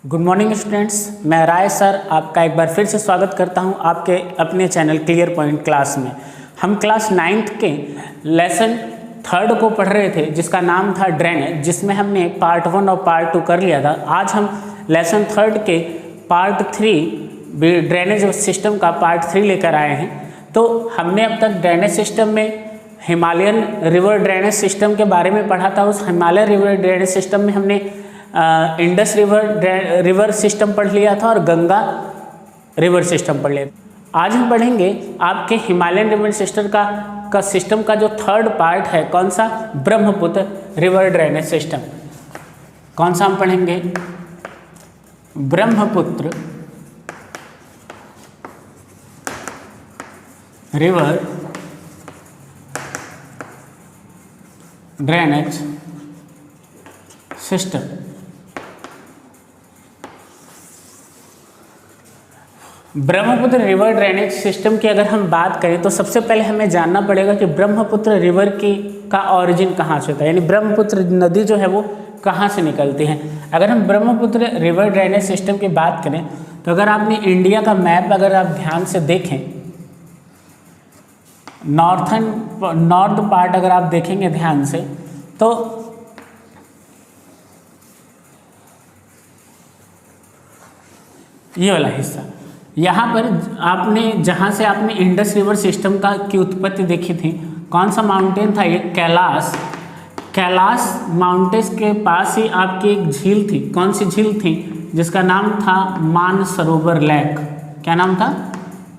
Good morning students, मैं राय sir आपका एक बार फिर से स्वागत करता हूं आपके अपने चैनल क्लियर पॉइंट क्लास में। हम क्लास 9th के लेसन 3rd को पढ़ रहे थे जिसका नाम था ड्रेनेज, जिसमें हमने पार्ट 1 और पार्ट 2 कर लिया था। आज हम लेसन 3rd के पार्ट 3 ड्रेनेज सिस्टम का पार्ट 3 लेकर आए हैं। तो हमने अब तक ड्रेनेज सिस्टम में हिमालयन रिवर ड्रेनेज सिस्टम के बारे में पढ़ा था। उस हिमालयन रिवर ड्रेनेज सिस्टम में हमने इंडस रिवर सिस्टम पढ़ लिया था और गंगा रिवर सिस्टम पढ़ लिया था। आज हम पढ़ेंगे आपके हिमालयन रिवर सिस्टम का जो 3rd पार्ट है, कौन सा? Brahmaputra river drainage system. कौन सा हम पढ़ेंगे? Brahmaputra river drainage system. Brahmaputra river drainage system की अगर हम बात करें तो सबसे पहले हमें जानना पड़ेगा कि ब्रह्मपुत्र रिवर का ऑरिजिन कहाँ से होता है, यानी ब्रह्मपुत्र नदी जो है वो कहाँ से निकलती है। अगर हम ब्रह्मपुत्र रिवर ड्रेनेज सिस्टम की बात करें तो अगर आपने इंडिया का मैप अगर आप ध्यान से देखें, नॉर्थ पार्ट अगर आप देखेंगे ध्यान से तो ये वाला हिस्सा, यहाँ पर आपने जहाँ से आपने इंडस रिवर सिस्टम की उत्पत्ति देखी थी, कौन सा माउंटेन था ये? कैलाश माउंटेन्स के पास ही आपकी एक झील थी। कौन सी झील थी? जिसका नाम था मानसरोवर लेक। क्या नाम था?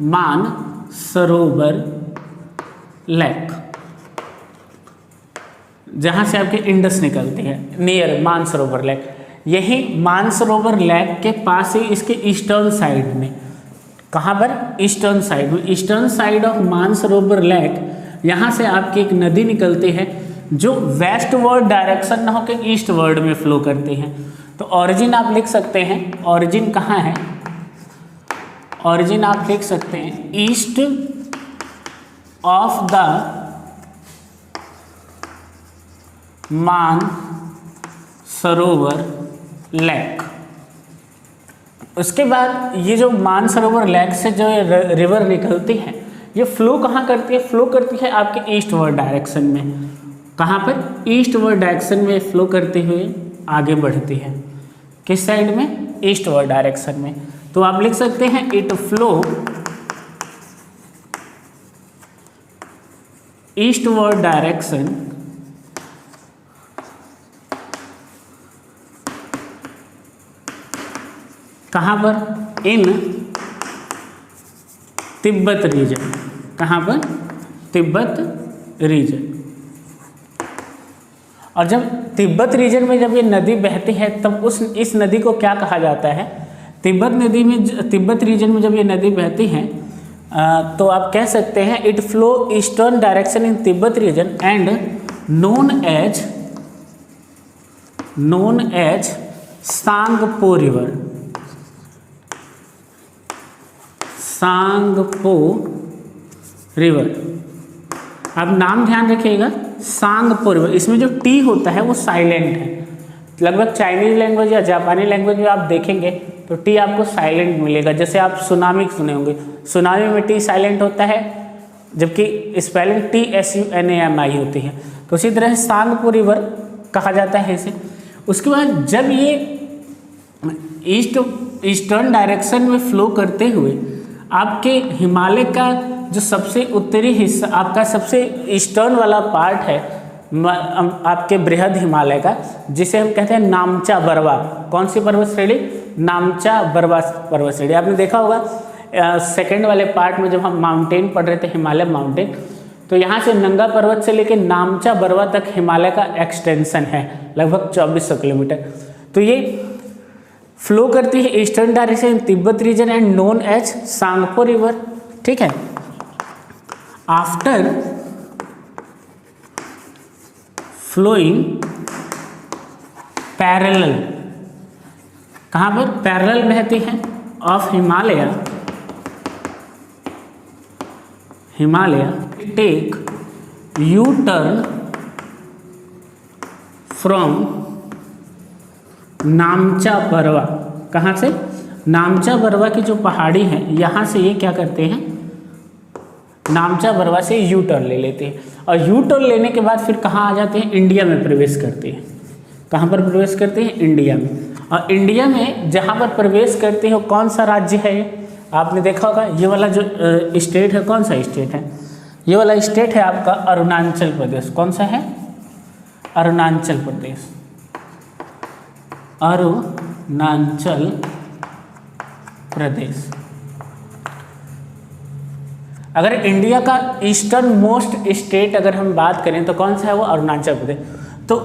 मानसरोवर लेक, जहाँ से आपकी इंडस निकलती है, नियर मानसरोवर लेक। यही मानसरोवर लेक के पास ही इसके ईस्टर्न साइड में, कहाँ पर? ईस्टर्न साइड में, eastern side of Mansarovar lake, यहाँ से आपकी एक नदी निकलती है जो वेस्ट वर्ड डायरेक्शन ना होकर ईस्ट वर्ड में फ्लो करती है। तो ओरिजिन आप लिख सकते हैं, ओरिजिन कहाँ है? ओरिजिन आप लिख सकते हैं east of the Mansarovar lake. उसके बाद ये जो मानसरोवर लेक से जो रिवर निकलती है, ये फ्लो कहाँ करती है? फ्लो करती है आपके ईस्टवर्ड डायरेक्शन में। कहाँ पर? ईस्टवर्ड डायरेक्शन में फ्लो करते हुए आगे बढ़ती है। किस साइड में? ईस्टवर्ड डायरेक्शन में। तो आप लिख सकते हैं इट फ्लो ईस्टवर्ड डायरेक्शन कहाँ पर? इन तिब्बत रीजन। कहाँ पर? तिब्बत रीजन। और जब तिब्बत रीजन में जब ये नदी बहती है तब इस नदी को क्या कहा जाता है? तिब्बत रीजन में जब ये नदी बहती है तो आप कह सकते हैं it flow eastern direction in Tibet region and known as Tsangpo river. Tsangpo river, अब नाम ध्यान रखिएगा, सांगपो रिवर। इसमें जो टी होता है वो साइलेंट है। लगभग चाइनीज लैंग्वेज या जापानी लैंग्वेज में आप देखेंगे तो टी आपको साइलेंट मिलेगा। जैसे आप सुनामी सुने होंगे, सुनामी में टी साइलेंट होता है जबकि स्पेलिंग TSUNAMI होती है। तो उसी तरह सांगपो रिवर कहा जाता है इसे। उसके बाद जब ये ईस्टर्न डायरेक्शन में फ्लो करते हुए आपके हिमालय का जो सबसे उत्तरी हिस्सा, आपका सबसे ईस्टर्न वाला पार्ट है आपके बृहद हिमालय का, जिसे हम कहते हैं नामचा बरवा। कौन सी पर्वत श्रेणी? नामचा बरवा पर्वत श्रेणी। आपने देखा होगा सेकंड वाले पार्ट में जब हम माउंटेन पढ़ रहे थे, हिमालय माउंटेन, तो यहाँ से नंगा पर्वत से लेकर नामचा बरवा तक हिमालय का एक्सटेंशन है, लगभग 2400 किलोमीटर। तो ये फ्लो करती है eastern direction Tibet region and known as Tsangpo river. ठीक है। आफ्टर फ्लोइंग पैरेलल, कहाँ पर? पैरेलल बहती है of Himalaya take U turn from Namcha Barwa कहाँ से? नामचा बरवा की जो पहाड़ी है यहाँ से ये क्या करते हैं, नामचा बरवा से यू टर्न ले लेते हैं, और यू टर्न लेने के बाद फिर कहाँ आ जाते हैं? इंडिया में प्रवेश करते हैं। कहाँ पर प्रवेश करते हैं? इंडिया में। और इंडिया में जहाँ पर प्रवेश करते हैं कौन सा राज्य है? आपने देखा होगा ये वाला जो स्टेट है, कौन सा स्टेट है? ये वाला स्टेट है आपका अरुणाचल प्रदेश। कौन सा है? अरुणाचल प्रदेश। अरुणाचल प्रदेश। अगर इंडिया का ईस्टर्न मोस्ट स्टेट अगर हम बात करें तो कौन सा है वो? अरुणाचल प्रदेश। तो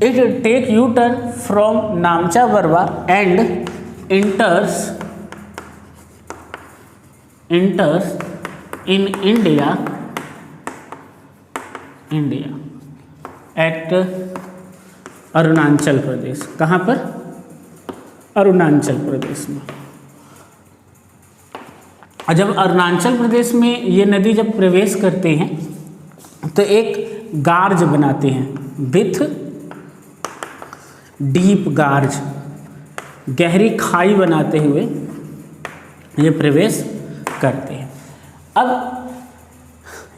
it take U turn from Namcha Barwa and enters in India at Arunachal Pradesh. कहाँ पर? अरुणाचल प्रदेश में। और जब अरुणाचल प्रदेश में ये नदी जब प्रवेश करते हैं तो एक गार्ज बनाते हैं, विथ डीप गार्ज, गहरी खाई बनाते हुए ये प्रवेश करते हैं। अब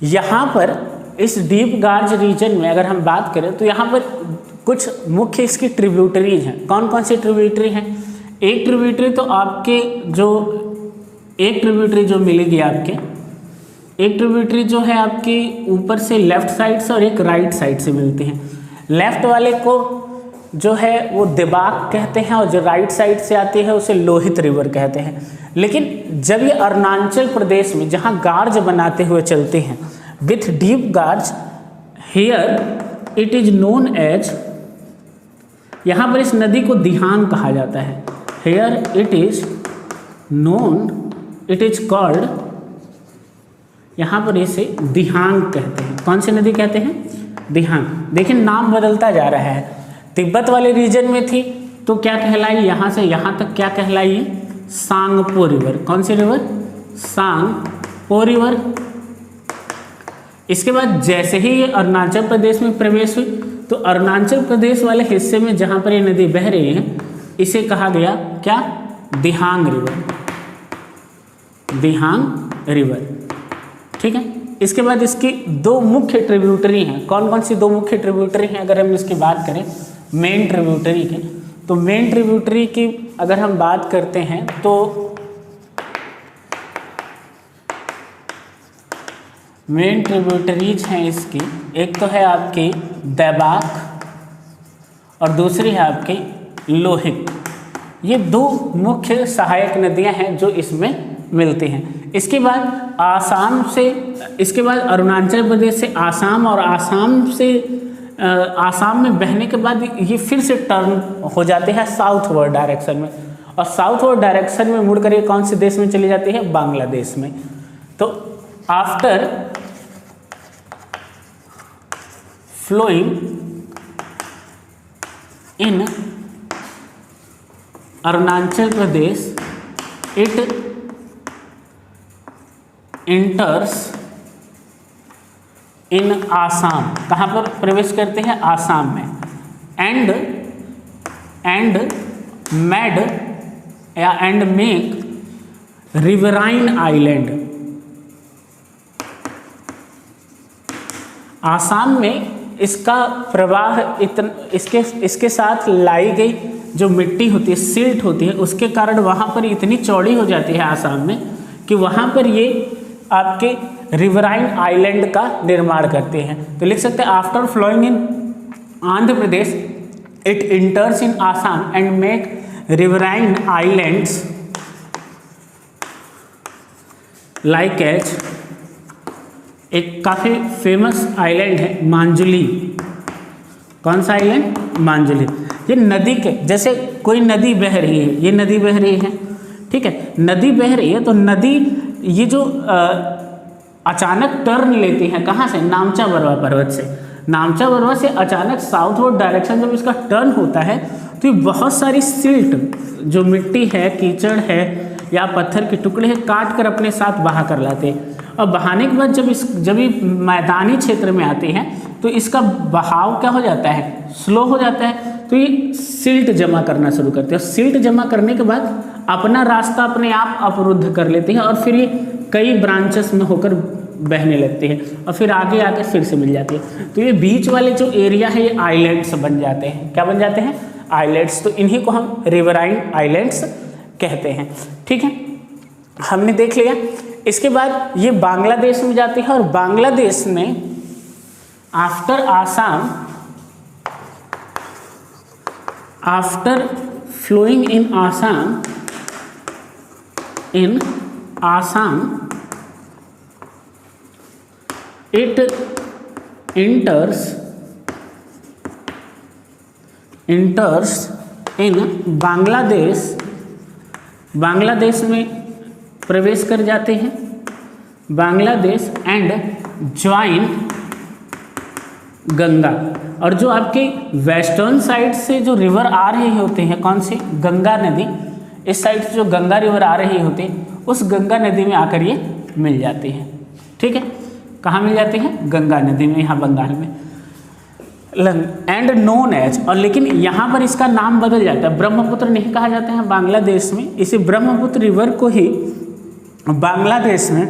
यहाँ पर इस डीप गार्ज रीजन में अगर हम बात करें तो यहाँ पर कुछ मुख्य इसकी ट्रिब्यूटरीज हैं। कौन कौन सी ट्रिब्यूटरी हैं? एक ट्रिब्यूटरी तो आपके जो एक ट्रिब्यूटरी जो मिलेगी आपके, एक ट्रिब्यूटरी जो है आपकी ऊपर से लेफ्ट साइड से और एक राइट साइड से मिलती हैं। लेफ्ट वाले को जो है वो दिबाक कहते हैं और जो राइट साइड से आती है उसे लोहित रिवर कहते हैं। लेकिन जब ये अरुणाचल प्रदेश में जहाँ गार्ज बनाते हुए चलते हैं with deep gorge, here it is known as, यहाँ पर इस नदी को दिहांग कहा जाता है। हियर इट इज कॉल्ड, यहाँ पर इसे दिहांग कहते हैं। कौन सी नदी कहते हैं? दिहांग। देखिए नाम बदलता जा रहा है। तिब्बत वाले रीजन में थी तो क्या कहलाई? यहाँ से यहाँ तक क्या कहलाई? सांगपो रिवर। कौन सी रिवर? सांगपो रिवर। इसके बाद जैसे ही ये अरुणाचल प्रदेश में प्रवेश हुई तो अरुणाचल प्रदेश वाले हिस्से में जहाँ पर ये नदी बह रही है इसे कहा गया क्या? दिहांग रिवर। दिहांग रिवर, ठीक है। इसके बाद इसकी दो मुख्य ट्रिब्यूटरी हैं। कौन कौन सी दो मुख्य ट्रिब्यूटरी हैं? अगर हम इसकी बात करें मेन ट्रिब्यूटरी की, तो मेन ट्रिब्यूटरी की अगर हम बात करते हैं तो मेन ट्रिब्यूटरीज हैं इसकी, एक तो है आपकी दैबाक और दूसरी है आपकी लोहित। ये दो मुख्य सहायक नदियां हैं जो इसमें मिलती हैं। इसके बाद आसाम से, इसके बाद अरुणाचल प्रदेश से आसाम और आसाम में बहने के बाद ये फिर से टर्न हो जाते हैं साउथवर्ड डायरेक्शन में, और साउथवर्ड डायरेक्शन में मुड़कर ये कौन से देश में चली जाती है? बांग्लादेश में। तो after flowing in Arunachal Pradesh it enters in Assam. कहाँ पर प्रवेश करते हैं? आसाम में। And make riverine island. Assam में इसका प्रवाह इसके साथ लाई गई जो मिट्टी होती है, सिल्ट होती है, उसके कारण वहाँ पर इतनी चौड़ी हो जाती है आसाम में कि वहाँ पर ये आपके रिवराइन आइलैंड का निर्माण करते हैं। तो लिख सकते हैं after flowing in Andhra Pradesh it enters in Assam and make riverine islands like as, एक काफ़ी फेमस आइलैंड है मांजुली। कौन सा आइलैंड? मांजुली। ये नदी के जैसे कोई नदी बह रही है, ये नदी बह रही है, ठीक है, नदी बह रही है तो नदी ये जो अचानक टर्न लेती है कहाँ से? नामचा बरवा पर्वत से। नामचा बरवा से अचानक साउथवर्ड डायरेक्शन जब इसका टर्न होता है तो ये बहुत सारी सिल्ट जो मिट्टी है, कीचड़ है या पत्थर के टुकड़े हैं काट कर अपने साथ बहा कर लाते हैं, और बहाने के बाद जब ये मैदानी क्षेत्र में आते हैं तो इसका बहाव क्या हो जाता है? स्लो हो जाता है। तो ये सिल्ट जमा करना शुरू करते हैं। सिल्ट जमा करने के बाद अपना रास्ता अपने आप अवरुद्ध कर लेते हैं और फिर ये कई ब्रांचेस में होकर बहने लगते हैं और फिर आगे आके फिर से मिल जाती है। तो ये बीच वाले जो एरिया है ये आइलैंड्स बन जाते हैं। क्या बन जाते हैं? आइलैंड्स। तो इन्हीं को हम रिवराइन आइलैंड्स कहते हैं। ठीक है, हमने देख लिया। इसके बाद ये बांग्लादेश में जाती है और बांग्लादेश में after Assam, after flowing in Assam, it enters in Bangladesh में प्रवेश कर जाते हैं, बांग्लादेश एंड ज्वाइन गंगा। और जो आपके वेस्टर्न साइड से जो रिवर आ रहे होते हैं, कौन से? गंगा नदी। इस साइड से जो गंगा रिवर आ रही होती है उस गंगा नदी में आकर ये मिल जाती है। ठीक है, कहाँ मिल जाते हैं? गंगा नदी में, यहाँ बंगाल में। एंड नोन एज, और लेकिन यहाँ पर इसका नाम बदल जाता है, ब्रह्मपुत्र नहीं कहा जाता है बांग्लादेश में। इसी ब्रह्मपुत्र रिवर को ही बांग्लादेश में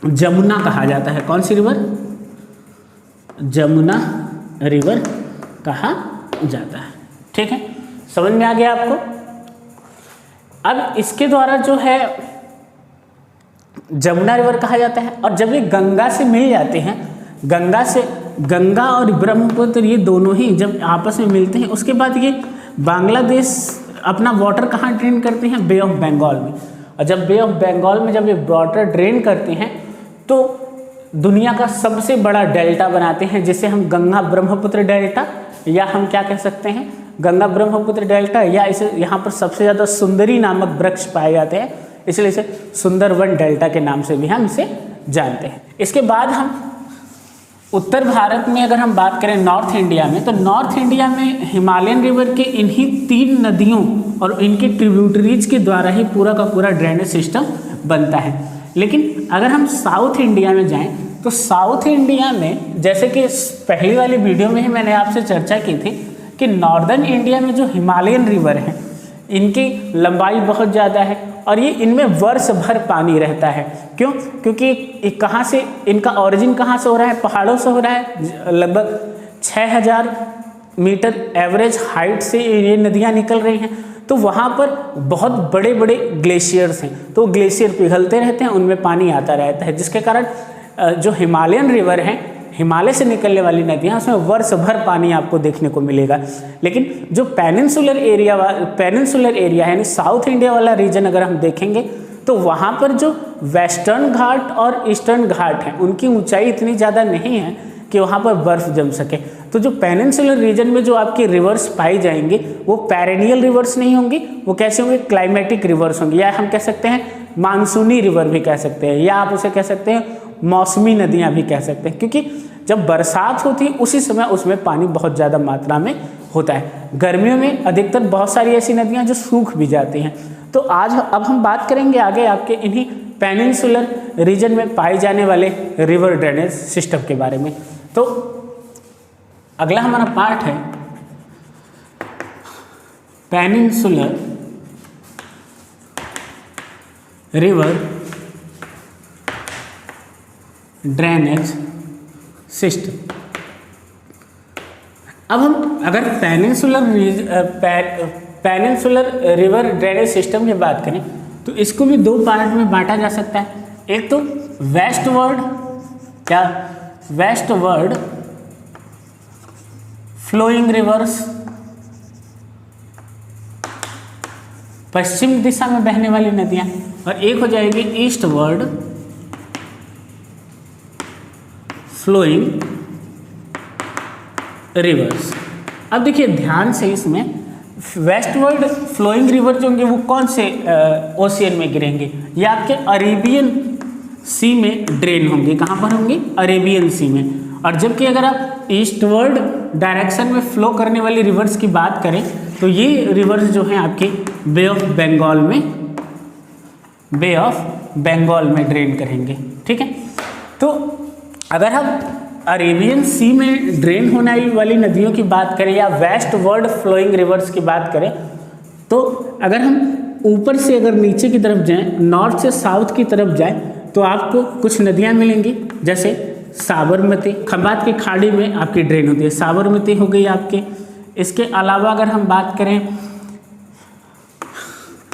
जमुना कहा जाता है। कौन सी रिवर? जमुना रिवर कहा जाता है। ठीक है, समझ में आ गया आपको? अब इसके द्वारा जो है जमुना रिवर कहा जाता है। और जब ये गंगा से मिल जाते हैं, गंगा और ब्रह्मपुत्र ये दोनों ही जब आपस में मिलते हैं, उसके बाद ये बांग्लादेश अपना वाटर कहाँ ड्रेन करते हैं? बे ऑफ बंगाल में। और जब बे ऑफ बंगाल में जब ये वाटर ड्रेन करते हैं तो दुनिया का सबसे बड़ा डेल्टा बनाते हैं, जिसे हम गंगा ब्रह्मपुत्र डेल्टा, या हम क्या कह सकते हैं? गंगा ब्रह्मपुत्र डेल्टा, या इसे यहाँ पर सबसे ज़्यादा सुंदरी नामक वृक्ष पाए जाते हैं, इसलिए इसे सुंदरवन डेल्टा के नाम से भी हम इसे जानते हैं। इसके बाद हम उत्तर भारत में अगर हम बात करें नॉर्थ इंडिया में, तो नॉर्थ इंडिया में हिमालयन रिवर के इन्हीं 3 नदियों और इनके ट्रिब्यूटरीज के द्वारा ही पूरा का पूरा ड्रेनेज सिस्टम बनता है। लेकिन अगर हम साउथ इंडिया में जाएं तो साउथ इंडिया में, जैसे कि पहली वाली वीडियो में ही मैंने आपसे चर्चा की थी कि नॉर्दर्न इंडिया में जो हिमालयन रिवर हैं इनकी लंबाई बहुत ज़्यादा है और ये इनमें वर्ष भर पानी रहता है। क्यों? क्योंकि कहाँ से इनका ओरिजिन कहाँ से हो रहा है? पहाड़ों से हो रहा है। लगभग 6000 मीटर एवरेज हाइट से ये नदियाँ निकल रही हैं। तो वहाँ पर बहुत बड़े बड़े ग्लेशियर्स हैं, तो ग्लेशियर पिघलते रहते हैं, उनमें पानी आता रहता है, जिसके कारण जो हिमालयन रिवर हैं, हिमालय से निकलने वाली नदियाँ, उसमें वर्ष भर पानी आपको देखने को मिलेगा। लेकिन जो पेनिनसुलर एरिया यानी साउथ इंडिया वाला रीजन अगर हम देखेंगे तो वहाँ पर जो वेस्टर्न घाट और ईस्टर्न घाट हैं उनकी ऊंचाई इतनी ज़्यादा नहीं है कि वहाँ पर बर्फ़ जम सके। तो जो पेनिनसुलर रीजन में जो आपकी रिवर्स पाई जाएंगी वो पेरेनियल रिवर्स नहीं होंगी, वो कैसे होंगे? क्लाइमेटिक रिवर्स होंगी, या हम कह सकते हैं मानसूनी रिवर भी कह सकते हैं, या आप उसे कह सकते हैं मौसमी नदियाँ भी कह सकते हैं। क्योंकि जब बरसात होती है उसी समय उसमें पानी बहुत ज़्यादा मात्रा में होता है। गर्मियों में अधिकतर बहुत सारी ऐसी नदियाँ जो सूख भी जाती हैं। तो अब हम बात करेंगे आगे आपके इन्हीं पेनिनसुलर रीजन में पाए जाने वाले रिवर ड्रेनेज सिस्टम के बारे में। तो अगला हमारा पार्ट है पेनिनसुलर रिवर ड्रेनेज सिस्टम। अब हम अगर पेनिनसुलर रिवर ड्रेनेज सिस्टम की बात करें तो इसको भी 2 पार्ट में बांटा जा सकता है। एक तो वेस्टवर्ड फ्लोइंग रिवर्स, पश्चिम दिशा में बहने वाली नदियां, और एक हो जाएगी ईस्टवर्ड फ्लोइंग रिवर्स। अब देखिए ध्यान से, इसमें वेस्टवर्ड फ्लोइंग रिवर जो होंगे वो कौन से ओशियन में गिरेंगे? ये आपके अरेबियन सी में ड्रेन होंगे। कहाँ पर होंगे? अरेबियन सी में। और जबकि अगर आप ईस्टवर्ड डायरेक्शन में फ्लो करने वाली रिवर्स की बात करें तो ये रिवर्स जो हैं आपके बे ऑफ बंगाल में ड्रेन करेंगे। ठीक है, तो अगर हम अरेबियन सी में ड्रेन होने वाली नदियों की बात करें या वेस्ट वर्ड फ्लोइंग रिवर्स की बात करें, तो अगर हम ऊपर से अगर नीचे की तरफ जाएं, नॉर्थ से साउथ की तरफ जाएं, तो आपको कुछ नदियां मिलेंगी, जैसे साबरमती, खंबात की खाड़ी में आपकी ड्रेन होती है, साबरमती हो गई आपके। इसके अलावा अगर हम बात करें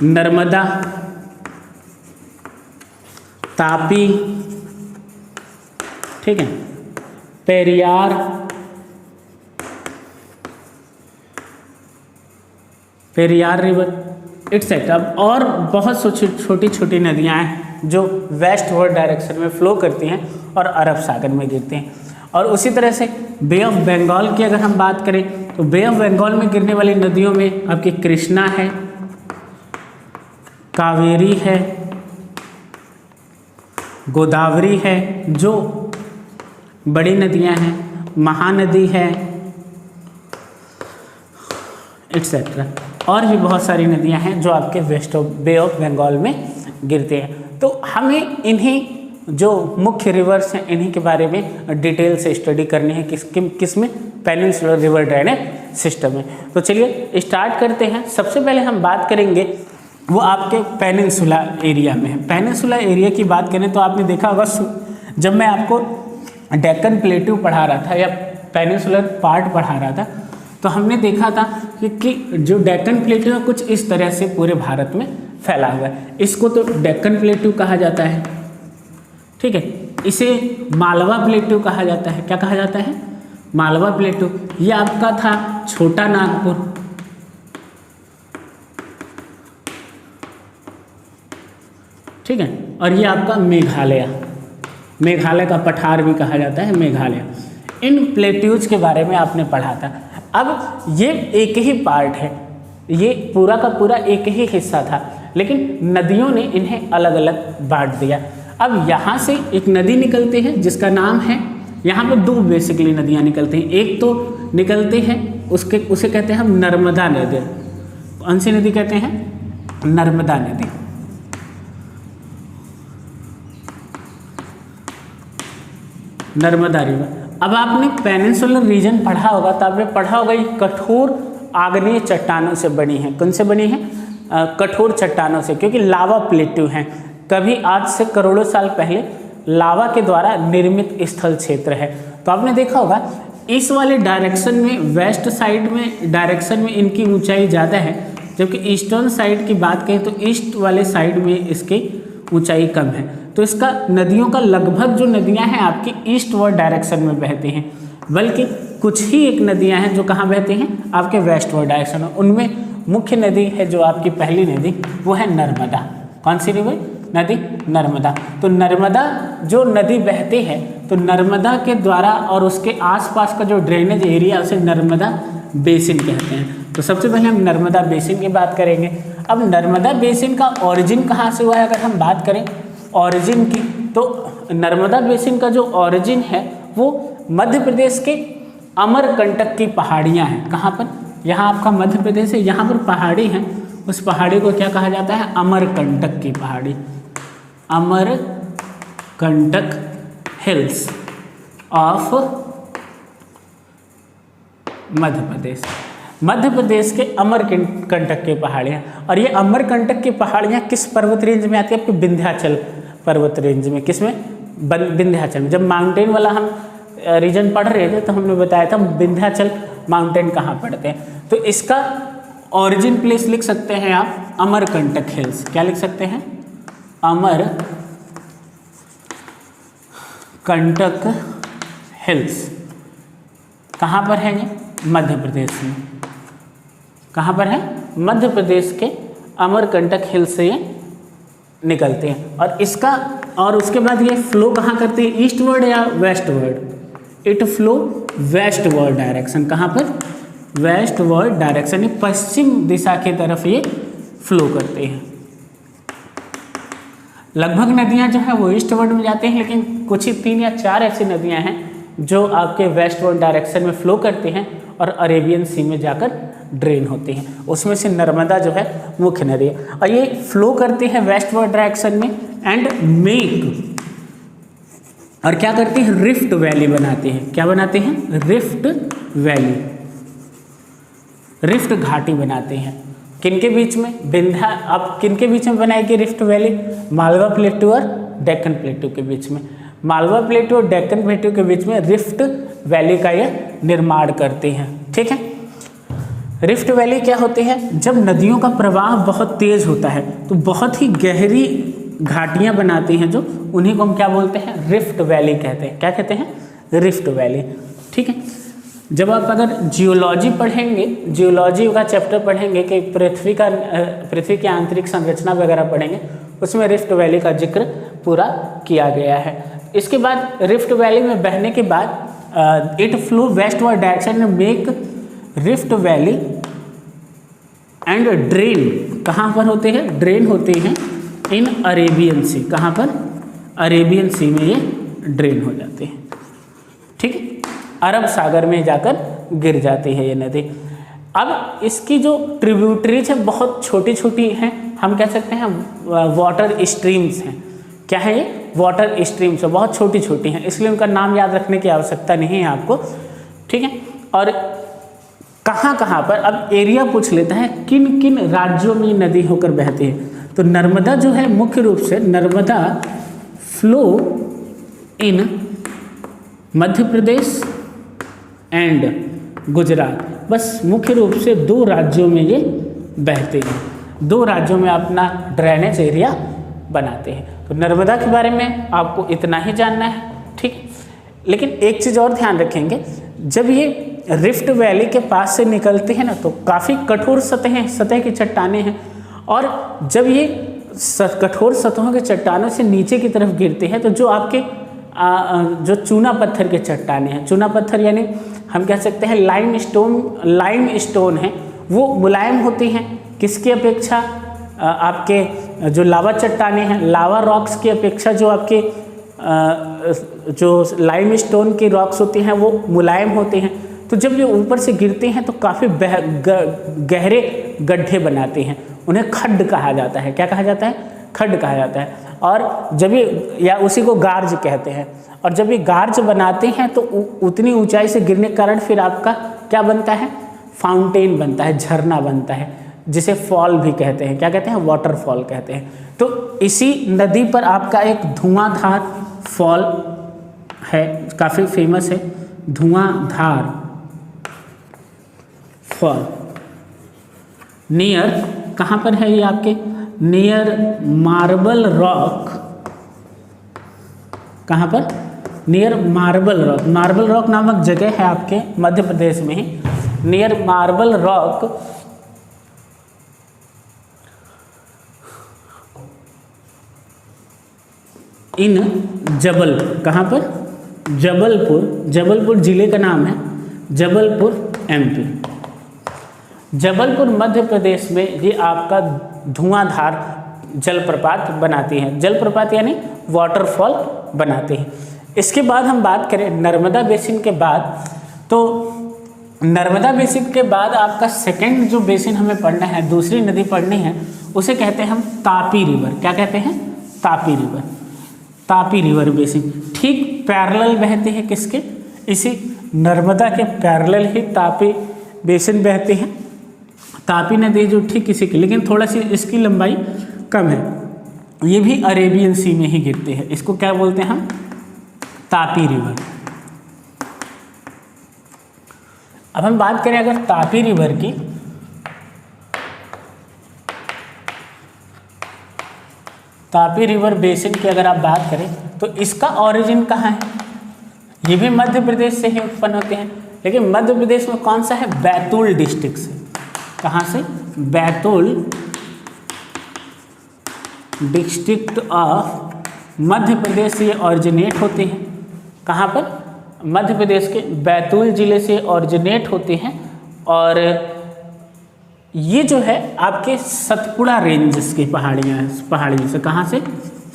नर्मदा, तापी, ठीक है, पेरियार, रिवर एटसेट्रा, और बहुत छोटी छोटी नदियां हैं जो वेस्ट वर्ड डायरेक्शन में फ्लो करती हैं और अरब सागर में गिरती हैं। और उसी तरह से बे ऑफ बंगाल की अगर हम बात करें, तो बे ऑफ बंगाल में गिरने वाली नदियों में आपकी कृष्णा है, कावेरी है, गोदावरी है जो बड़ी नदियां हैं, महानदी है एटसेट्रा, और भी बहुत सारी नदियां हैं जो आपके west of Bay of Bengal में गिरते हैं। तो हमें इन्हीं जो मुख्य रिवर्स हैं इन्हीं के बारे में डिटेल से स्टडी करनी है, किस में पेनिनसुलर रिवर ड्रेनेज सिस्टम में। तो चलिए स्टार्ट करते हैं। सबसे पहले हम बात करेंगे वो आपके पेनिनसुला एरिया में है। पेनिनसुला एरिया की बात करें तो आपने देखा होगा जब मैं आपको डेक्कन प्लेट्यू पढ़ा रहा था या पेनिनसुलर पार्ट पढ़ा रहा था, तो हमने देखा था कि जो डेक्कन प्लेट्यू है कुछ इस तरह से पूरे भारत में फैला हुआ है। इसको तो डेक्कन प्लेट्यू कहा जाता है, ठीक है। इसे मालवा प्लेट्यू कहा जाता है। क्या कहा जाता है? मालवा प्लेट्यू। ये आपका था छोटा नागपुर, ठीक है, और ये आपका मेघालय, मेघालय का पठार भी कहा जाता है मेघालय। इन प्लेट्यूज के बारे में आपने पढ़ा था। अब ये एक ही पार्ट है, ये पूरा का पूरा एक ही हिस्सा था, लेकिन नदियों ने इन्हें अलग अलग बांट दिया। अब यहाँ से एक नदी निकलते हैं जिसका नाम है, यहाँ पे दो बेसिकली नदियाँ निकलती हैं। एक तो निकलते हैं उसे कहते हैं हम नर्मदा नदी। कौन सी नदी कहते हैं? नर्मदा नदी। नर्मदा रिवर। अब आपने पेनिनसुलर रीजन पढ़ा होगा तो आपने पढ़ा होगा ये कठोर आग्नेय चट्टानों से बनी है। कौन से बनी है? कठोर चट्टानों से, क्योंकि लावा प्लेट्यू हैं। कभी आज से करोड़ों साल पहले लावा के द्वारा निर्मित स्थल क्षेत्र है। तो आपने देखा होगा इस वाले डायरेक्शन में, वेस्ट साइड में डायरेक्शन में इनकी ऊंचाई ज़्यादा है, जबकि ईस्टर्न साइड की बात करें तो ईस्ट वाले साइड में इसकी ऊंचाई कम है। तो इसका नदियों का लगभग जो नदियां हैं आपकी ईस्ट वर्ड डायरेक्शन में बहती हैं, बल्कि कुछ ही एक नदियां हैं जो कहाँ बहती हैं? आपके वेस्ट वर्ड डायरेक्शन में। उनमें मुख्य नदी है जो आपकी पहली नदी वो है नर्मदा। कौन सी रिवर? नदी नर्मदा। तो नर्मदा जो नदी बहती है, तो नर्मदा के द्वारा और उसके आसपास का जो ड्रेनेज एरिया उसे नर्मदा बेसिन कहते हैं। तो सबसे पहले हम नर्मदा बेसिन की बात करेंगे। अब नर्मदा बेसिन का ओरिजिन कहाँ से हुआ है अगर हम बात करें ओरिजिन की, तो नर्मदा बेसिन का जो ओरिजिन है वो मध्य प्रदेश के अमरकंटक की पहाड़ियाँ हैं। कहाँ पर? यहाँ आपका मध्य प्रदेश है, यहाँ पर पहाड़ी हैं, उस पहाड़ी को क्या कहा जाता है? अमरकंटक की पहाड़ी, अमरकंटक हिल्स ऑफ मध्य प्रदेश। मध्य प्रदेश के अमरकंटक की पहाड़ियाँ। और ये अमरकंटक की पहाड़ियाँ किस पर्वत रेंज में आती है? आपके विंध्याचल पर्वत रेंज में। किसमें? विंध्याचल में। जब माउंटेन वाला हम रीजन पढ़ रहे थे तो हमने बताया था विंध्याचल माउंटेन कहाँ पड़ते हैं। तो इसका ओरिजिन प्लेस लिख सकते हैं आप अमरकंटक हिल्स। क्या लिख सकते हैं? अमरकंटक हिल्स। कहाँ पर है ये? मध्य प्रदेश में। कहाँ पर है? मध्य प्रदेश के अमरकंटक हिल से ये निकलते हैं। और उसके बाद ये फ्लो कहाँ करती है? ईस्टवर्ड या westward? It flow westward direction. कहाँ पर? वेस्टवर्ड डायरेक्शन, पश्चिम दिशा की तरफ ये फ्लो करते हैं। लगभग नदियाँ जो है वो ईस्टवर्ड में जाते हैं, लेकिन कुछ ही 3 या 4 ऐसी नदियाँ हैं जो आपके वेस्टवर्ड डायरेक्शन में फ्लो करते हैं और अरेबियन सी में जाकर ड्रेन होती हैं। उसमें से नर्मदा जो है मुख्य नदी है, और ये फ्लो करती है वेस्टवर्ड डायरेक्शन में एंड मेक और क्या करती हैं, रिफ्ट वैली बनाती हैं। क्या बनाते हैं, रिफ्ट वैली, रिफ्ट घाटी बनाते हैं। किनके बीच में, विंध्या, अब किनके बीच में बनाएगी रिफ्ट वैली, मालवा प्लेटू और डेक्कन प्लेटू के बीच में। मालवा प्लेटू और डेक्कन प्लेटू के बीच में रिफ्ट वैली का यह निर्माण करते हैं। ठीक है, रिफ्ट वैली क्या होती है, जब नदियों का प्रवाह बहुत तेज होता है तो बहुत ही गहरी घाटियां बनाती हैं, जो उन्हीं को हम क्या बोलते हैं, रिफ्ट वैली कहते हैं। क्या कहते हैं, रिफ्ट वैली। ठीक है, जब आप अगर जियोलॉजी पढ़ेंगे, जियोलॉजी का चैप्टर पढ़ेंगे कि पृथ्वी की आंतरिक संरचना वगैरह पढ़ेंगे, उसमें रिफ्ट वैली का जिक्र पूरा किया गया है। इसके बाद रिफ्ट वैली में बहने के बाद it flow westward direction make rift valley and drain, कहाँ पर होते हैं, ड्रेन होते हैं इन अरेबियन सी। कहाँ पर, अरेबियन सी में ये ड्रेन हो जाते हैं। ठीक है, अरब सागर में जाकर गिर जाती है ये नदी। अब इसकी जो ट्रिब्यूटरीज है बहुत छोटी छोटी हैं, हम कह सकते हैं वाटर स्ट्रीम्स हैं। क्या है ये, वाटर स्ट्रीम्स है, बहुत छोटी छोटी हैं, इसलिए उनका नाम याद रखने की आवश्यकता नहीं है आपको। ठीक है, और कहाँ कहाँ पर, अब एरिया पूछ लेता है, किन किन राज्यों में नदी होकर बहती है। तो नर्मदा जो है मुख्य रूप से, Narmada flow in Madhya Pradesh and Gujarat, बस मुख्य रूप से 2 राज्यों में ये बहते हैं, 2 राज्यों में अपना ड्रेनेज एरिया बनाते हैं। तो नर्मदा के बारे में आपको इतना ही जानना है। ठीक, लेकिन एक चीज़ और ध्यान रखेंगे, जब ये रिफ्ट वैली के पास से निकलते हैं ना तो काफ़ी कठोर सतह की चट्टानें हैं, और जब ये कठोर सतहों के चट्टानों से नीचे की तरफ गिरते हैं तो जो आपके जो चूना पत्थर के चट्टाने हैं, चूना पत्थर यानी हम कह सकते हैं लाइम स्टोन है, वो मुलायम होती हैं किसकी अपेक्षा, आपके जो लावा चट्टाने हैं, लावा रॉक्स की अपेक्षा जो आपके जो लाइम स्टोन की रॉक्स होती हैं वो मुलायम होते हैं। तो जब ये ऊपर से गिरते हैं तो काफ़ी गहरे गड्ढे बनाते हैं, उन्हें खड्ड कहा जाता है। क्या कहा जाता है, खड्ड कहा जाता है। और जब ये, या उसी को गार्ज कहते हैं, और जब ये गार्ज बनाते हैं तो उतनी ऊंचाई से गिरने के कारण फिर आपका क्या बनता है, फाउंटेन बनता है, झरना बनता है, जिसे फॉल भी कहते हैं। क्या कहते हैं, वाटरफॉल कहते हैं। तो इसी नदी पर आपका एक धुआंधार फॉल है, काफ़ी फेमस है, धुआंधार फॉल। नियर, कहाँ पर है ये आपके, नियर मार्बल रॉक। कहाँ पर, near marble rock, marble rock नामक जगह है आपके मध्य प्रदेश में ही, near marble rock in Jabalpur. कहाँ पर, जबलपुर, जबलपुर जिले का नाम है, जबलपुर एमपी। जबलपुर मध्य प्रदेश में ये आपका धुआंधार जलप्रपात बनाती हैं, जलप्रपात यानी वाटरफॉल बनाते हैं। इसके बाद हम बात करें नर्मदा बेसिन के बाद, तो नर्मदा बेसिन के बाद आपका सेकंड जो बेसिन हमें पढ़ना है, दूसरी नदी पढ़नी है, उसे कहते हैं हम तापी रिवर। क्या कहते हैं, Tapi river, Tapi river basin. ठीक पैरेलल बहते हैं किसके, इसी नर्मदा के पैरेलल ही तापी बेसिन बहते हैं। तापी नदी जो ठीक इसी की, लेकिन थोड़ा सी इसकी लंबाई कम है, ये भी अरेबियन सी में ही गिरते हैं। इसको क्या बोलते हैं हम, तापी रिवर। अब हम बात करें अगर तापी रिवर की, तापी रिवर बेसिन की अगर आप बात करें तो इसका ओरिजिन कहाँ है, ये भी मध्य प्रदेश से ही उत्पन्न होते हैं, लेकिन मध्य प्रदेश में कौन सा है, बैतूल डिस्ट्रिक्ट से। कहाँ से, बैतूल डिस्ट्रिक्ट ऑफ मध्य प्रदेश से ऑरिजिनेट होते हैं। कहाँ पर, मध्य प्रदेश के बैतूल जिले से ऑरिजिनेट होते हैं। और ये जो है आपके सतपुड़ा रेंज की पहाड़ियाँ हैं, पहाड़ी से। कहाँ से,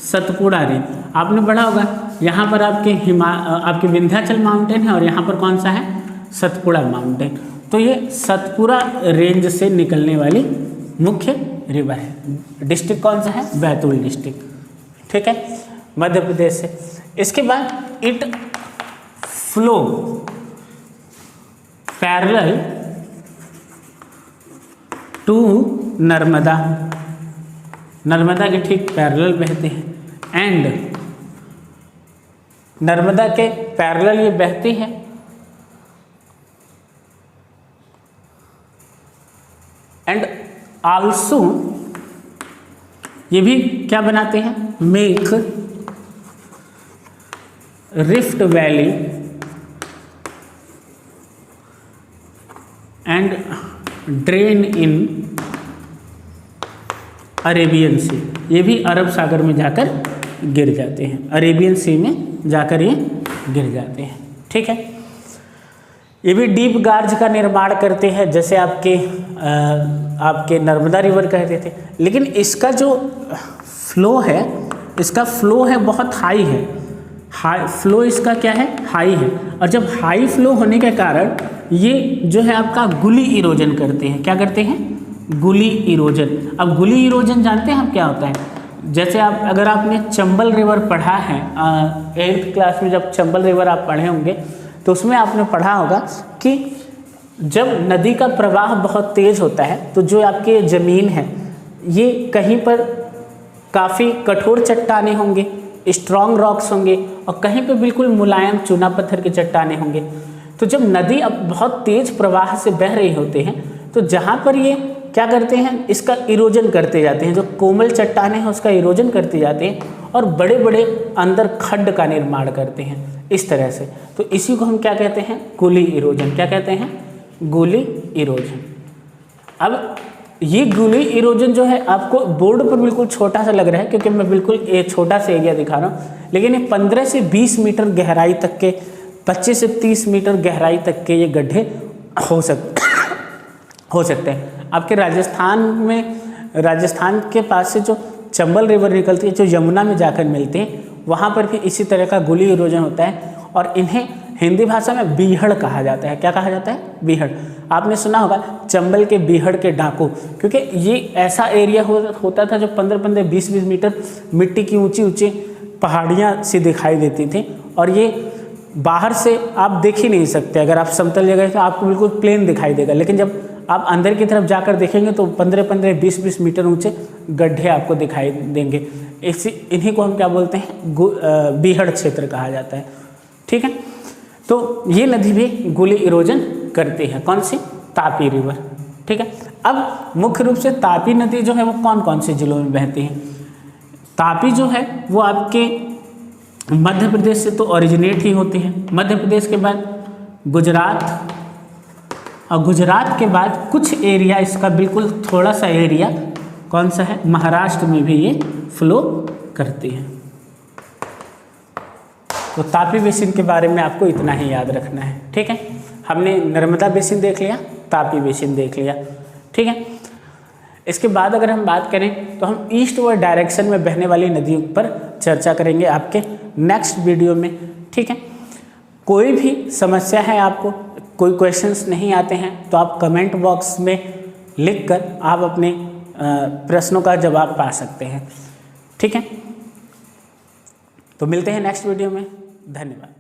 सतपुड़ा रेंज, आपने पढ़ा होगा, यहाँ पर आपके विंध्याचल माउंटेन है और यहाँ पर कौन सा है, सतपुड़ा माउंटेन। तो ये सतपुड़ा रेंज से निकलने वाली मुख्य रिवर है। डिस्ट्रिक्ट कौन सा है, बैतूल डिस्ट्रिक्ट। ठीक है, मध्य प्रदेश से। इसके बाद it flow parallel to Narmada, Narmada के ठीक पैरेलल बहते हैं एंड नर्मदा के पैरेलल ये बहती है एंड आल्सो ये भी क्या बनाते हैं, make rift valley and drain in Arabian sea, ये भी अरब सागर में जाकर गिर जाते हैं, अरेबियन सी में जाकर ये गिर जाते हैं। ठीक है, ये भी डीप गार्ज का निर्माण करते हैं जैसे आपके नर्मदा रिवर कहते थे, लेकिन इसका जो फ्लो है, इसका फ्लो है बहुत हाई है, हाई फ्लो इसका क्या है, हाई है। और जब हाई फ्लो होने के कारण ये जो है आपका गुली इरोजन करते हैं, क्या करते हैं, गुली इरोजन। अब गुली इरोजन जानते हैं आप क्या होता है, जैसे आप अगर आपने चंबल रिवर पढ़ा है 8th क्लास में, जब चंबल रिवर आप पढ़े होंगे तो उसमें आपने पढ़ा होगा कि जब नदी का प्रवाह बहुत तेज होता है तो जो आपकी ज़मीन है ये कहीं पर काफ़ी कठोर चट्टाने होंगे, स्ट्रॉन्ग रॉक्स होंगे, और कहीं पे बिल्कुल मुलायम चूना पत्थर के चट्टाने होंगे। तो जब नदी अब बहुत तेज प्रवाह से बह रही होते हैं तो जहाँ पर ये क्या करते हैं, इसका इरोजन करते जाते हैं, जो कोमल चट्टाने हैं उसका इरोजन करते जाते हैं और बड़े बड़े अंदर खड्ड का निर्माण करते हैं इस तरह से। तो इसी को हम क्या कहते हैं, गुली इरोजन। क्या कहते हैं, गुली इरोजन। अब ये गुली इरोजन जो है आपको बोर्ड पर बिल्कुल छोटा सा लग रहा है क्योंकि मैं बिल्कुल एक छोटा सा एरिया दिखा रहा हूँ, लेकिन ये 15 से 20 मीटर गहराई तक के, 25 से 30 मीटर गहराई तक के ये गड्ढे हो सकते हैं। आपके राजस्थान के पास से जो चंबल रिवर निकलती है, जो यमुना में जाकर मिलते हैं, वहाँ पर भी इसी तरह का गुली इरोजन होता है और इन्हें हिंदी भाषा में बीहड़ कहा जाता है। क्या कहा जाता है, बीहड़। आपने सुना होगा चंबल के बीहड़ के डाकू, क्योंकि ये ऐसा एरिया होता था जो 15-15, 20-20 मीटर मिट्टी की ऊंची ऊंची पहाड़ियाँ सी दिखाई देती थी और ये बाहर से आप देख ही नहीं सकते। अगर आप समतल जगह तो आपको बिल्कुल प्लेन दिखाई देगा, लेकिन जब आप अंदर की तरफ जाकर देखेंगे तो 15-15, 20-20 मीटर ऊंचे गड्ढे आपको दिखाई देंगे। इन्हीं को हम क्या बोलते हैं, बीहड़ क्षेत्र कहा जाता है। ठीक है, तो ये नदी भी गुली इरोजन करती है। कौन सी, तापी रिवर। ठीक है, अब मुख्य रूप से तापी नदी जो है वो कौन कौन से जिलों में बहती है। तापी जो है वो आपके मध्य प्रदेश से तो ओरिजिनेट ही होती है, मध्य प्रदेश के बाद गुजरात, और गुजरात के बाद कुछ एरिया इसका बिल्कुल थोड़ा सा एरिया कौन सा है, महाराष्ट्र में भी ये फ्लो करती है। तो तापी बेसिन के बारे में आपको इतना ही याद रखना है। ठीक है, हमने नर्मदा बेसिन देख लिया, तापी बेसिन देख लिया। ठीक है, इसके बाद अगर हम बात करें तो हम ईस्ट वर्ड डायरेक्शन में बहने वाली नदियों पर चर्चा करेंगे आपके नेक्स्ट वीडियो में। ठीक है, कोई भी समस्या है, आपको कोई क्वेश्चंस नहीं आते हैं तो आप कमेंट बॉक्स में लिखकर आप अपने प्रश्नों का जवाब पा सकते हैं। ठीक है, तो मिलते हैं नेक्स्ट वीडियो में। धन्यवाद।